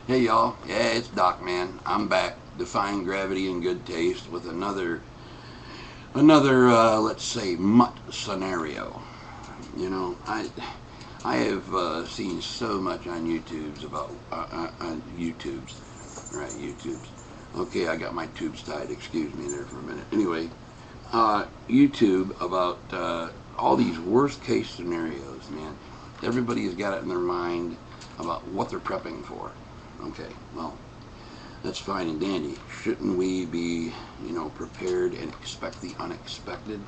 Hey y'all, yeah, it's Doc Man. I'm back, defying gravity and good taste with another let's say mutt scenario. You know, I have seen so much on YouTube's about on YouTube's right YouTube's. Okay, I got my tubes tied. Excuse me there for a minute. Anyway, YouTube about all these worst case scenarios, man. Everybody's got it in their mind about what they're prepping for. Okay, well, that's fine and dandy. Shouldn't we be, prepared and expect the unexpected?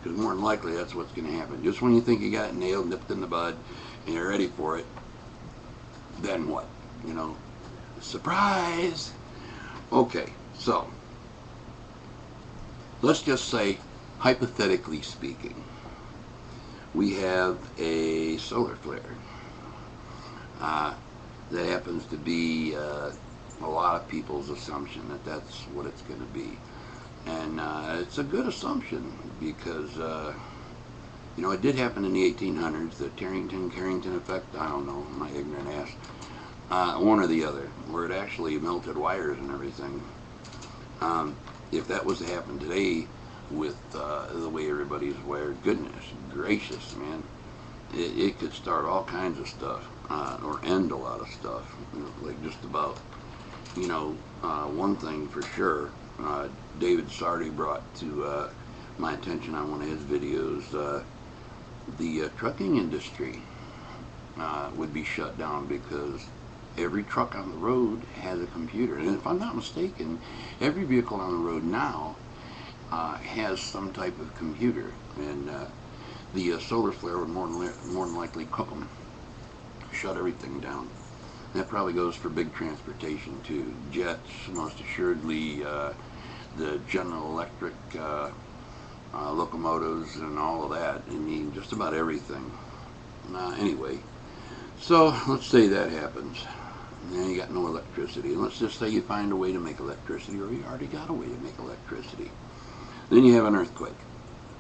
Because more than likely that's what's going to happen. Just when you think you got it nailed, nipped in the bud, and you're ready for it, then what? You know, surprise! Okay, so let's just say, hypothetically speaking, we have a solar flare. Uh, that happens to be a lot of people's assumption that that's what it's going to be. And it's a good assumption because, it did happen in the 1800s, the Carrington effect, I don't know, my ignorant ass, one or the other, where it actually melted wires and everything. If that was to happen today with the way everybody's wired, goodness gracious, man, it could start all kinds of stuff or end a lot of stuff. Like just about, one thing for sure, David Sardi brought to my attention on one of his videos, the trucking industry would be shut down because every truck on the road has a computer. And if I'm not mistaken, every vehicle on the road now has some type of computer. And the solar flare would more than likely cook them, shut everything down. That probably goes for big transportation too. Jets, most assuredly, the General Electric locomotives and all of that. I mean, just about everything. Anyway, so let's say that happens. And you got no electricity. And let's just say you find a way to make electricity, or you already got a way to make electricity. Then you have an earthquake.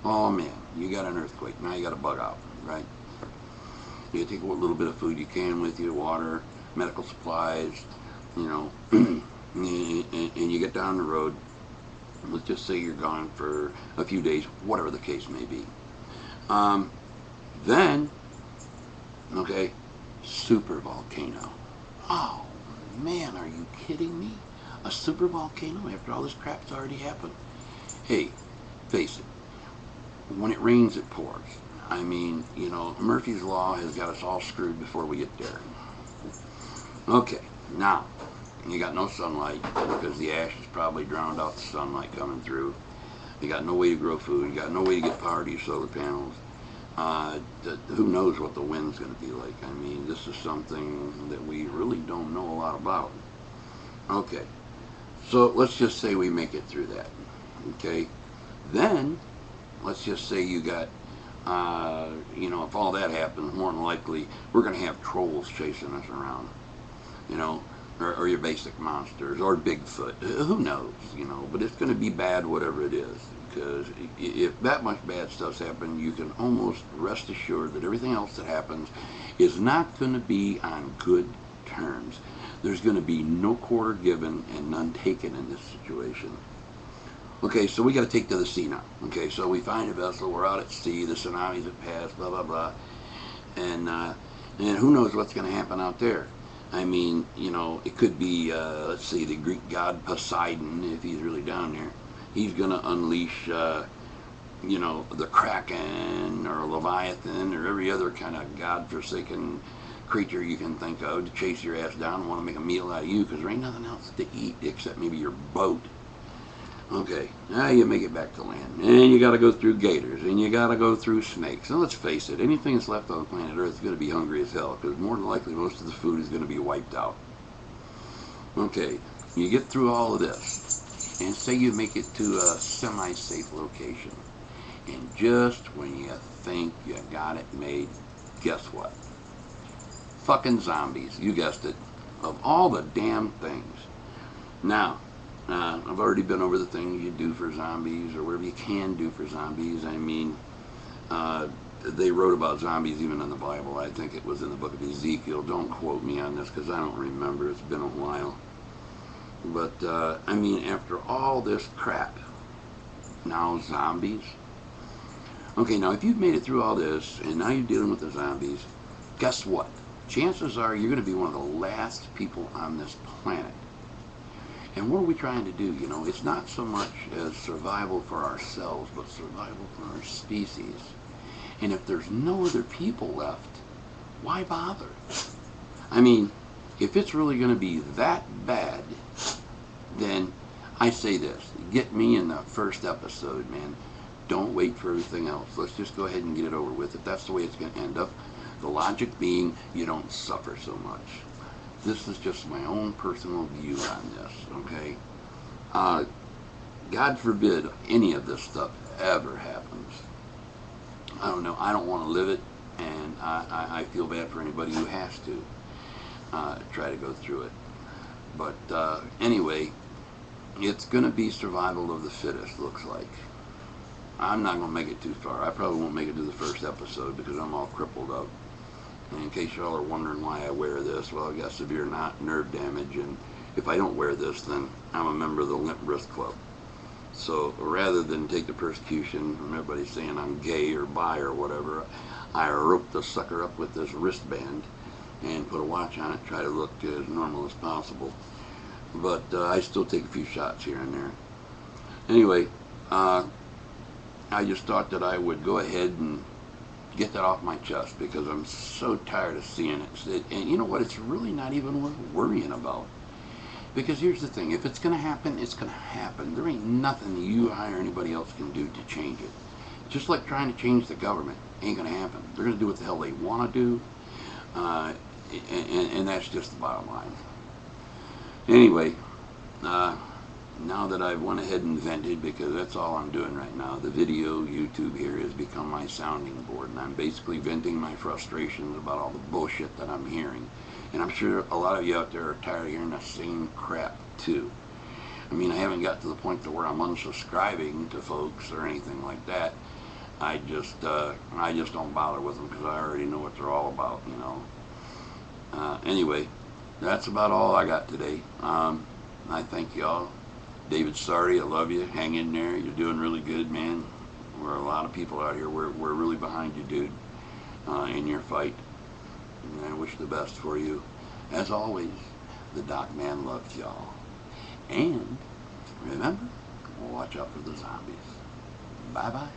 Oh man, you got an earthquake. Now you got to bug out, right? You take a little bit of food you can with you, water, medical supplies, and you get down the road. Let's just say you're gone for a few days, whatever the case may be. Then, okay, super volcano. Oh man, are you kidding me? A super volcano after all this crap's already happened? Hey, face it, when it rains it pours. I mean, Murphy's Law has got us all screwed before we get there. Okay, now, you got no sunlight because the ash has probably drowned out the sunlight coming through. You got no way to grow food. You got no way to get power to your solar panels. Who knows what the wind's going to be like? I mean, this is something that we really don't know a lot about. Okay, so let's just say we make it through that. Okay, then let's just say you got, if all that happens, more than likely we're going to have trolls chasing us around, or your basic monsters, or Bigfoot. Who knows, but it's going to be bad whatever it is, because if that much bad stuff's happened, you can almost rest assured that everything else that happens is not going to be on good terms. There's going to be no quarter given and none taken in this situation. Okay, so we got to take to the sea now. Okay, so we find a vessel, we're out at sea, the tsunamis have passed, blah, blah, blah. And who knows what's going to happen out there. I mean, it could be, let's see, the Greek god Poseidon, if he's really down there. He's going to unleash, the Kraken or Leviathan or every other kind of god-forsaken creature you can think of to chase your ass down and want to make a meal out of you because there ain't nothing else to eat except maybe your boat. Okay, now you make it back to land, and you got to go through gators, and you got to go through snakes. And let's face it, anything that's left on planet Earth is going to be hungry as hell, because more than likely most of the food is going to be wiped out. Okay, you get through all of this, and say you make it to a semi-safe location, and just when you think you got it made, guess what? Fucking zombies, you guessed it, of all the damn things. Now, I've already been over the things you do for zombies, or whatever you can do for zombies. I mean, they wrote about zombies even in the Bible. I think it was in the book of Ezekiel. Don't quote me on this because I don't remember. It's been a while. But, I mean, after all this crap, now zombies? Okay, now if you've made it through all this and now you're dealing with the zombies, guess what? Chances are you're going to be one of the last people on this planet. And what are we trying to do? You know, it's not so much as survival for ourselves, but survival for our species. And if there's no other people left, why bother? I mean, if it's really going to be that bad, then I say this, get me in the first episode, man. Don't wait for everything else. Let's just go ahead and get it over with. If that's the way it's going to end up, the logic being you don't suffer so much. This is just my own personal view on this, okay? God forbid any of this stuff ever happens. I don't know. I don't want to live it, and I feel bad for anybody who has to try to go through it. But anyway, it's going to be survival of the fittest, looks like. I'm not going to make it too far. I probably won't make it to the first episode because I'm all crippled up. And in case y'all are wondering why I wear this, well, I got severe nerve damage, and if I don't wear this, then I'm a member of the Limp Wrist Club. So rather than take the persecution from everybody saying I'm gay or bi or whatever, I roped the sucker up with this wristband and put a watch on it, try to look as normal as possible. But I still take a few shots here and there. Anyway, I just thought that I would go ahead and get that off my chest because I'm so tired of seeing it. And you know what? It's really not even worth worrying about. Because here's the thing. If it's going to happen, it's going to happen. There ain't nothing you or anybody else can do to change it. Just like trying to change the government. Ain't going to happen. They're going to do what the hell they want to do. And that's just the bottom line. Anyway, now that I've went ahead and vented, because that's all I'm doing right now, the video YouTube here has become my sounding board, and I'm basically venting my frustrations about all the bullshit that I'm hearing. And I'm sure a lot of you out there are tired of hearing the same crap too. I mean, I haven't got to the point to where I'm unsubscribing to folks or anything like that. I just don't bother with them because I already know what they're all about, you know. Anyway, that's about all I got today. I thank y'all. David, sorry, I love you. Hang in there. You're doing really good, man. We're a lot of people out here. We're really behind you, dude, in your fight. And I wish the best for you. As always, the Doc Man loves y'all. And remember, watch out for the zombies. Bye-bye.